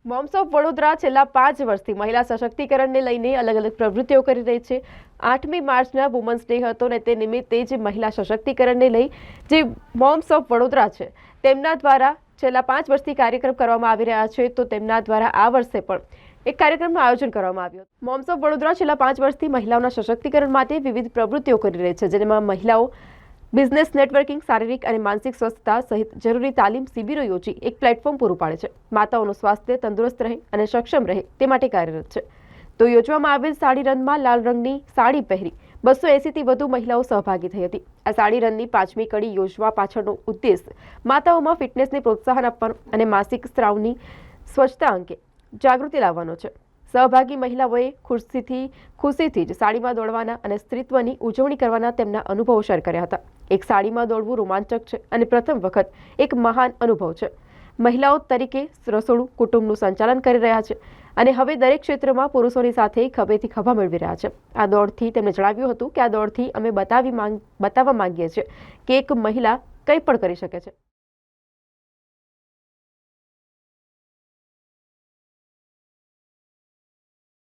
Moms of Vadodara છેલ્લા 5 વર્ષથી મહિલા સશક્તિકરણને લઈને અલગ અલગ પ્રવૃત્તિઓ કરી રહી છે। 8મી માર્ચના વુમન્સ ડે હતો ને તે નિમિત્તે જ મહિલા સશક્તિકરણને લઈ જે મોમ્સ ઓફ વડોદરા છે તેમના દ્વારા છેલ્લા 5 વર્ષથી કાર્યક્રમ કરવામાં આવી રહ્યા છે। તો તેમના દ્વારા આ વર્ષે પણ એક કાર્યક્રમનું આયોજન કરવામાં આવ્યું। મોમ્સ ઓફ વડોદરા છેલ્લા 5 વર્ષથી મહિલાઓના સશક્તિકરણ માટે વિવિધ પ્રવૃત્તિઓ કરી રહી છે, જેમાં મહિલાઓ બિઝનેસ નેટવર્કિંગ, શારીરિક અને માનસિક સ્વસ્થતા સહિત જરૂરી તાલીમ શિબિરો યોજી એક પ્લેટફોર્મ પૂરું પાડે છે। માતાઓનું સ્વાસ્થ્ય તંદુરસ્ત રહે અને સક્ષમ રહે તે માટે કાર્યરત છે। તો યોજવામાં આવેલ સાડી રનમાં લાલ રંગની સાડી પહેરી 280થી વધુ મહિલાઓ સહભાગી થઈ હતી। આ સાડી રનની 5મી કડી યોજવા પાછળનો ઉદ્દેશ માતાઓમાં ફિટનેસને પ્રોત્સાહન આપવાનો અને માસિક સ્ત્રાવની સ્વચ્છતા અંગે જાગૃતિ લાવવાનો છે। સહભાગી મહિલાઓએ ખુશીથી જ સાડીમાં દોડવાના અને સ્ત્રીત્વની ઉજવણી કરવાના તેમના અનુભવો શેર કર્યા હતા। એક સાડીમાં દોડવું રોમાંચક છે અને પ્રથમ વખત એક મહાન અનુભવ છે। મહિલાઓ તરીકે રસોડું કુટુંબનું સંચાલન કરી રહ્યા છે અને હવે દરેક ક્ષેત્રમાં પુરુષોની સાથે ખભેથી ખભા મેળવી રહ્યા છે। આ દોડથી તેમણે જણાવ્યું હતું કે આ દોડથી અમે બતાવવા માંગીએ છીએ કે એક મહિલા કંઈ પણ કરી શકે છે।